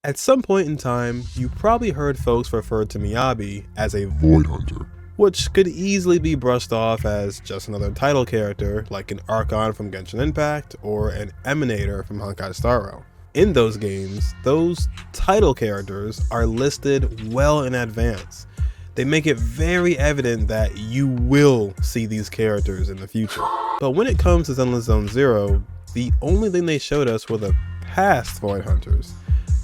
At some point in time, you probably heard folks refer to Miyabi as a Void Hunter, which could easily be brushed off as just another title character like an Archon from Genshin Impact or an Emanator from Honkai Star Rail. In those games, those title characters are listed well in advance. They make it very evident that you will see these characters in the future. But when it comes to Zenless Zone Zero, the only thing they showed us were the past Void Hunters.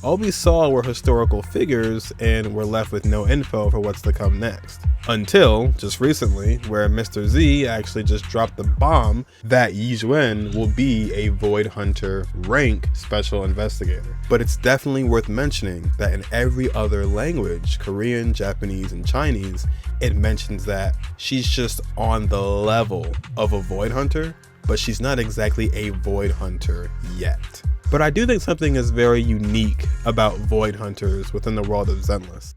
All we saw were historical figures and we're left with no info for what's to come next. Until just recently, where Mr. Z actually just dropped the bomb that Yixuan will be a Void Hunter rank special investigator. But it's definitely worth mentioning that in every other language, Korean, Japanese, and Chinese, it mentions that she's just on the level of a Void Hunter, but she's not exactly a Void Hunter yet. But I do think something is very unique about Void Hunters within the world of Zenless.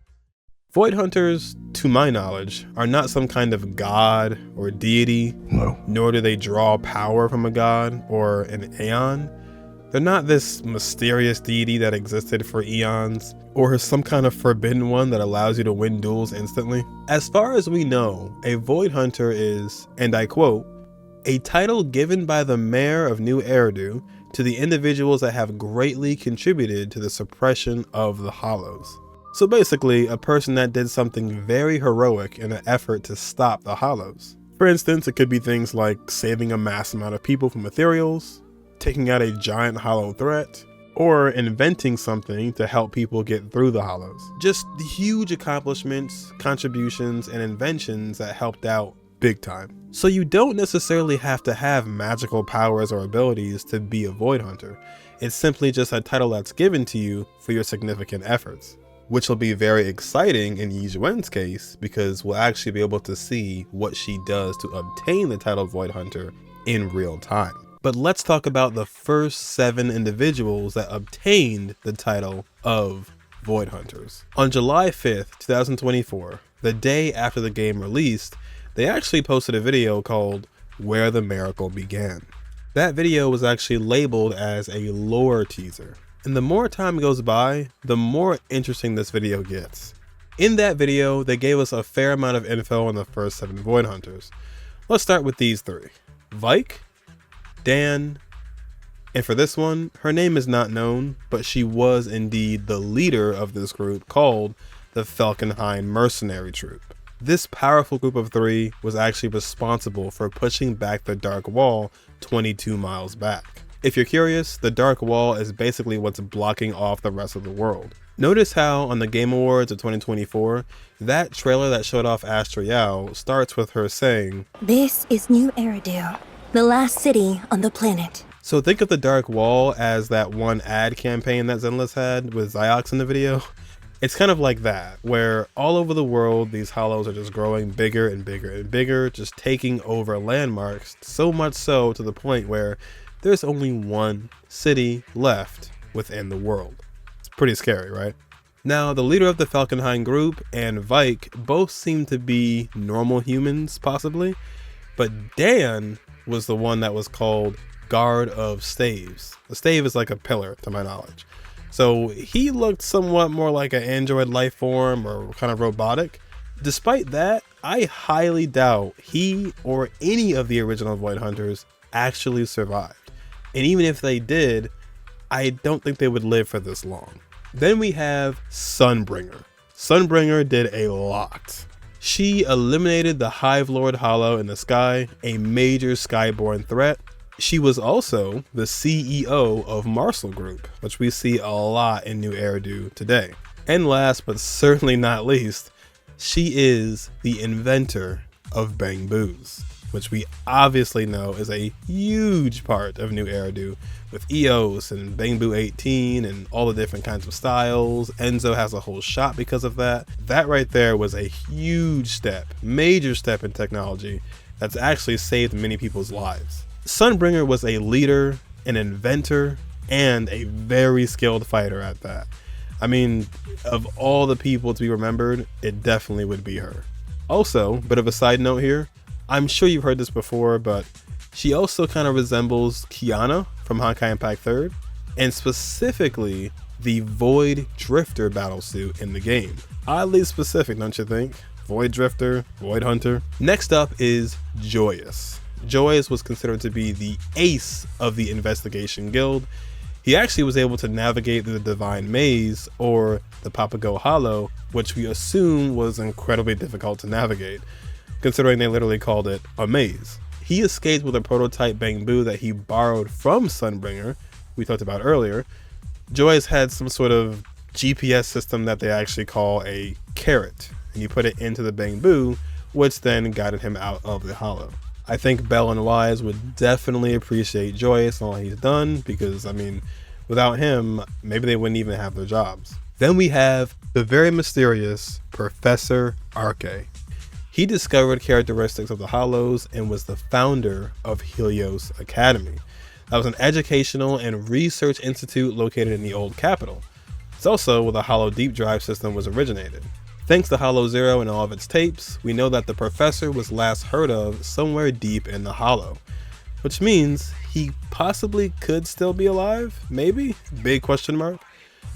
Void Hunters, to my knowledge, are not some kind of god or deity, nor do they draw power from a god or an aeon. They're not this mysterious deity that existed for eons, or some kind of forbidden one that allows you to win duels instantly. As far as we know, a Void Hunter is, and I quote, a title given by the mayor of New Eridu to the individuals that have greatly contributed to the suppression of the Hollows. So basically, a person that did something very heroic in an effort to stop the Hollows. For instance, it could be things like saving a mass amount of people from ethereals, taking out a giant Hollow threat, or inventing something to help people get through the Hollows. Just huge accomplishments, contributions, and inventions that helped out big time. So you don't necessarily have to have magical powers or abilities to be a Void Hunter. It's simply just a title that's given to you for your significant efforts, which will be very exciting in Yixuan's case because we'll actually be able to see what she does to obtain the title Void Hunter in real time. But let's talk about the first 7 individuals that obtained the title of Void Hunters. On July 5th, 2024, the day after the game released, they actually posted a video called Where the Miracle Began. That video was actually labeled as a lore teaser. And the more time goes by, the more interesting this video gets. In that video, they gave us a fair amount of info on the first 7 Void Hunters. Let's start with these 3. Vike, Dan, and for this one, her name is not known, but she was indeed the leader of this group called the Falkenhayn Mercenary Troupe. This powerful group of 3 was actually responsible for pushing back the Dark Wall 22 miles back. If you're curious, the Dark Wall is basically what's blocking off the rest of the world. Notice how on the Game Awards of 2024, that trailer that showed off Astriel starts with her saying, "This is New Eridu, the last city on the planet." So think of the Dark Wall as that one ad campaign that Zenless had with Ziox in the video. It's kind of like that, where all over the world, these Hollows are just growing bigger and bigger and bigger, just taking over landmarks, so much so to the point where there's only one city left within the world. It's pretty scary, right? Now, the leader of the Falkenhayn group and Vike both seem to be normal humans, possibly, but Dan was the one that was called Guard of Staves. The stave is like a pillar, to my knowledge. So he looked somewhat more like an android life form or kind of robotic. Despite that, I highly doubt he or any of the original Void Hunters actually survived. And even if they did, I don't think they would live for this long. Then we have SUNBRIGER. SUNBRIGER did a lot. She eliminated the Hive Lord Hollow in the sky, a major skyborne threat. She was also the CEO of Marcel Group, which we see a lot in New Eridu today. And last but certainly not least, she is the inventor of Bang Boos, which we obviously know is a huge part of New Eridu with EOS and Bang Boo 18 and all the different kinds of styles. Enzo has a whole shop because of that. That right there was a huge step, major step in technology that's actually saved many people's lives. SUNBRIGER was a leader, an inventor, and a very skilled fighter at that. I mean, of all the people to be remembered, it definitely would be her. Also, bit of a side note here, I'm sure you've heard this before, but she also kind of resembles Kiana from Honkai Impact 3rd, and specifically the Void Drifter battlesuit in the game. Oddly specific, don't you think? Void Drifter, Void Hunter. Next up is Joyous. Joyous was considered to be the ace of the investigation guild. He actually was able to navigate the Divine Maze, or the Papago Hollow, which we assume was incredibly difficult to navigate, considering they literally called it a maze. He escaped with a prototype bamboo that he borrowed from Sunbringer, we talked about earlier. Joyous had some sort of GPS system that they actually call a carrot, and you put it into the bamboo, which then guided him out of the hollow. I think Belle and Wise would definitely appreciate Joyous and all he's done, because I mean, without him, maybe they wouldn't even have their jobs. Then we have the very mysterious Professor Arche. He discovered characteristics of the Hollows and was the founder of Helios Academy. That was an educational and research institute located in the old capital. It's also where the Hollow Deep Drive system was originated. Thanks to HoloZero and all of its tapes, we know that the professor was last heard of somewhere deep in the Hollow, which means he possibly could still be alive, maybe? Big question mark.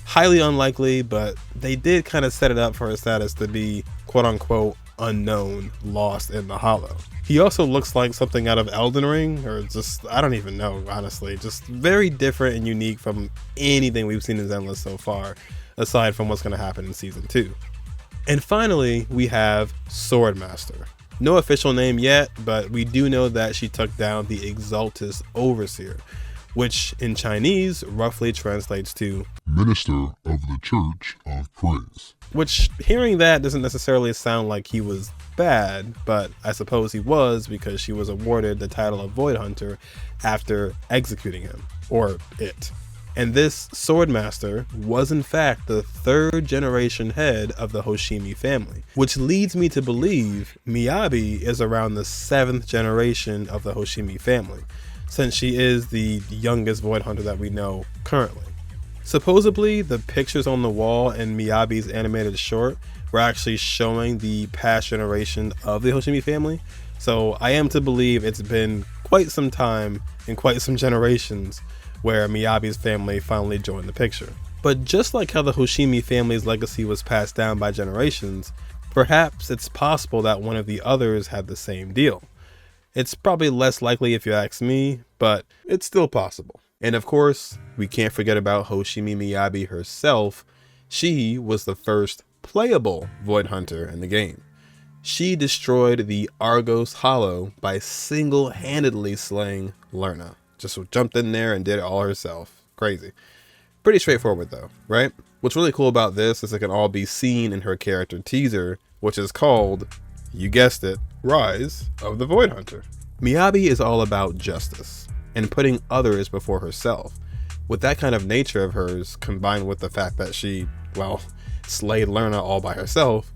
Highly unlikely, but they did kind of set it up for his status to be quote unquote unknown, lost in the Hollow. He also looks like something out of Elden Ring, or just, I don't even know, honestly. Just very different and unique from anything we've seen in Zenless so far, aside from what's going to happen in Season 2. And finally, we have Swordmaster. No official name yet, but we do know that she took down the Exaltus Overseer, which in Chinese roughly translates to Minister of the Church of Praise. Which, hearing that, doesn't necessarily sound like he was bad, but I suppose he was, because she was awarded the title of Void Hunter after executing him, or it. And this Swordmaster was in fact the 3rd generation head of the Hoshimi family, which leads me to believe Miyabi is around the 7th generation of the Hoshimi family, since she is the youngest Void Hunter that we know currently. Supposedly, the pictures on the wall in Miyabi's animated short were actually showing the past generation of the Hoshimi family, so I am to believe it's been quite some time and quite some generations where Miyabi's family finally joined the picture. But just like how the Hoshimi family's legacy was passed down by generations, perhaps it's possible that one of the others had the same deal. It's probably less likely if you ask me, but it's still possible. And of course, we can't forget about Hoshimi Miyabi herself. She was the first playable Void Hunter in the game. She destroyed the Argos Hollow by single-handedly slaying Lerna. Just jumped in there and did it all herself. Crazy. Pretty straightforward though, right? What's really cool about this is it can all be seen in her character teaser, which is called, you guessed it, Rise of the Void Hunter. Miyabi is all about justice and putting others before herself. With that kind of nature of hers, combined with the fact that she, well, slayed Lerna all by herself,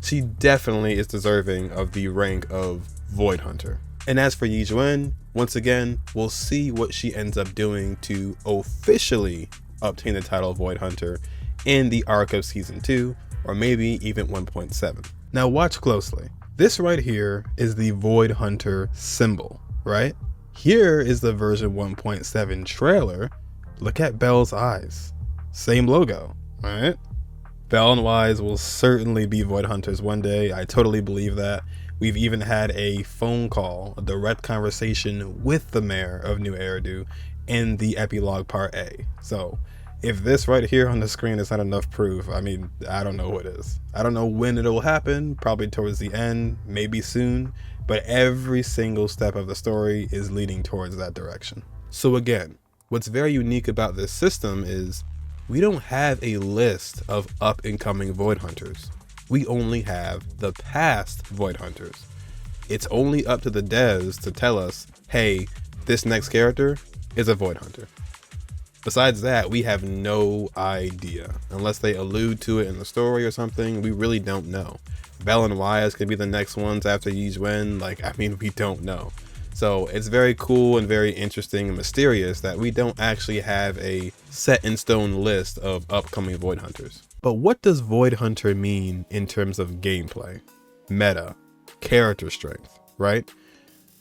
she definitely is deserving of the rank of Void Hunter. And as for Yixuan, once again, we'll see what she ends up doing to officially obtain the title of Void Hunter in the arc of Season 2, or maybe even 1.7. Now watch closely. This right here is the Void Hunter symbol, right? Here is the version 1.7 trailer. Look at Belle's eyes. Same logo, right? Belle and Wise will certainly be Void Hunters one day. I totally believe that. We've even had a phone call, a direct conversation with the mayor of New Eridu in the epilogue part A. So if this right here on the screen is not enough proof, I mean, I don't know what is. I don't know when it'll happen, probably towards the end, maybe soon, but every single step of the story is leading towards that direction. So again, what's very unique about this system is we don't have a list of up and coming Void Hunters. We only have the past Void Hunters. It's only up to the devs to tell us, hey, this next character is a Void Hunter. Besides that, we have no idea. Unless they allude to it in the story or something, we really don't know. Belle and Wise could be the next ones after Yixuan. We don't know. So it's very cool and very interesting and mysterious that we don't actually have a set in stone list of upcoming Void Hunters. But what does Void Hunter mean in terms of gameplay, meta, character strength, right?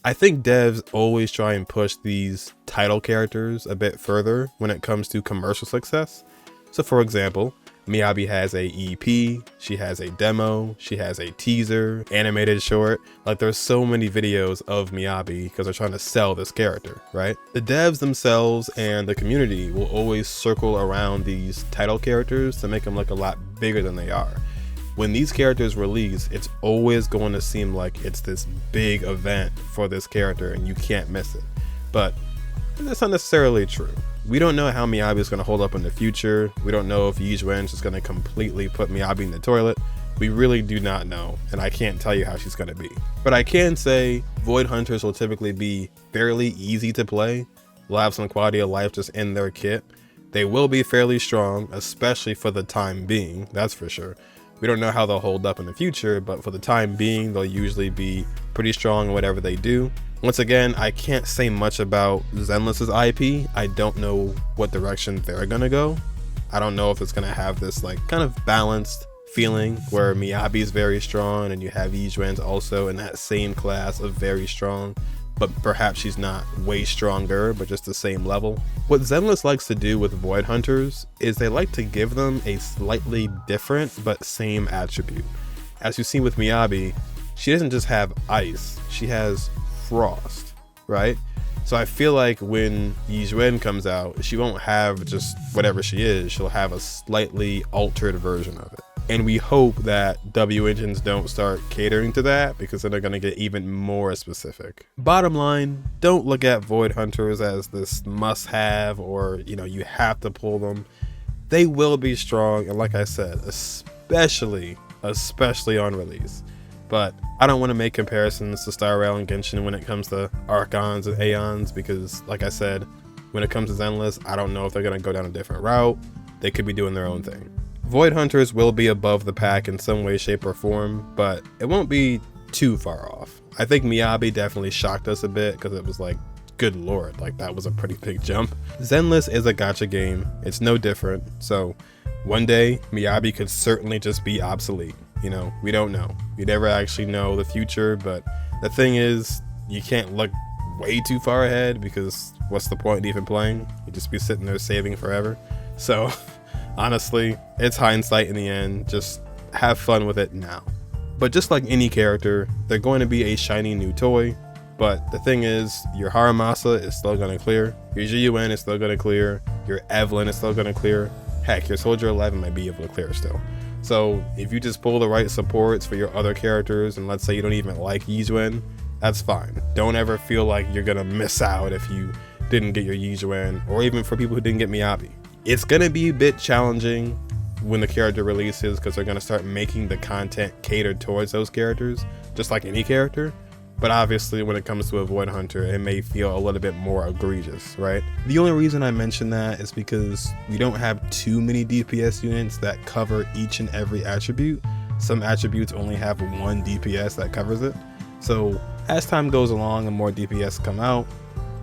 I think devs always try and push these title characters a bit further when it comes to commercial success. So for example, Miyabi has a EP, she has a demo, she has a teaser, animated short. Like there's so many videos of Miyabi because they're trying to sell this character, right? The devs themselves and the community will always circle around these title characters to make them look a lot bigger than they are. When these characters release, it's always going to seem like it's this big event for this character and you can't miss it. But that's not necessarily true. We don't know how Miyabi is going to hold up in the future. We don't know if Yixuan is just going to completely put Miyabi in the toilet. We really do not know, and I can't tell you how she's going to be. But I can say Void Hunters will typically be fairly easy to play. They'll have some quality of life just in their kit. They will be fairly strong, especially for the time being, that's for sure. We don't know how they'll hold up in the future, but for the time being, they'll usually be pretty strong in whatever they do. Once again, I can't say much about Zenless's IP. I don't know what direction they're gonna go. I don't know if it's gonna have this like kind of balanced feeling where Miyabi is very strong and you have Yixuan also in that same class of very strong, but perhaps she's not way stronger, but just the same level. What Zenless likes to do with Void Hunters is they like to give them a slightly different but same attribute. As you see with Miyabi, she doesn't just have ice, she has frost, right? So I feel like when Yixuan comes out, she won't have just whatever she is, she'll have a slightly altered version of it. And we hope that W engines don't start catering to that, because then they're going to get even more specific. Bottom line, don't look at Void Hunters as this must-have or, you know, you have to pull them. They will be strong, and like I said, especially on release. But I don't want to make comparisons to Star Rail and Genshin when it comes to Archons and Aeons, because like I said, when it comes to Zenless, I don't know if they're going to go down a different route. They could be doing their own thing. Void Hunters will be above the pack in some way, shape, or form, but it won't be too far off. I think Miyabi definitely shocked us a bit because it was like, good lord, like that was a pretty big jump. Zenless is a gacha game. It's no different. So one day Miyabi could certainly just be obsolete. You know, we don't know. We never actually know the future, but the thing is, you can't look way too far ahead because what's the point in even playing? You'd just be sitting there saving forever. So honestly, it's hindsight in the end. Just have fun with it now. But just like any character, they're going to be a shiny new toy. But the thing is, your Haramasa is still going to clear. Your Julliangg is still going to clear. Your Evelyn is still going to clear. Heck, your Soldier 11 might be able to clear still. So if you just pull the right supports for your other characters, and let's say you don't even like Yixuan, that's fine. Don't ever feel like you're going to miss out if you didn't get your Yixuan, or even for people who didn't get Miyabi. It's going to be a bit challenging when the character releases because they're going to start making the content catered towards those characters, just like any character. But obviously when it comes to a Void Hunter, it may feel a little bit more egregious, right? The only reason I mention that is because we don't have too many DPS units that cover each and every attribute. Some attributes only have one DPS that covers it. So as time goes along and more DPS come out,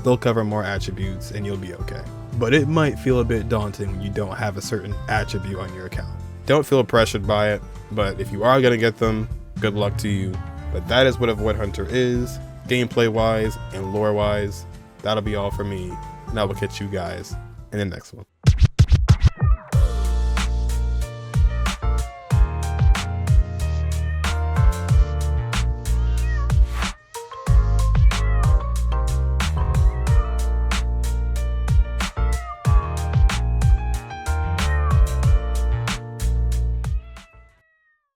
they'll cover more attributes and you'll be okay. But it might feel a bit daunting when you don't have a certain attribute on your account. Don't feel pressured by it, but if you are going to get them, good luck to you. But that is what a Void Hunter is, gameplay wise and lore wise. That'll be all for me, and I will catch you guys in the next one.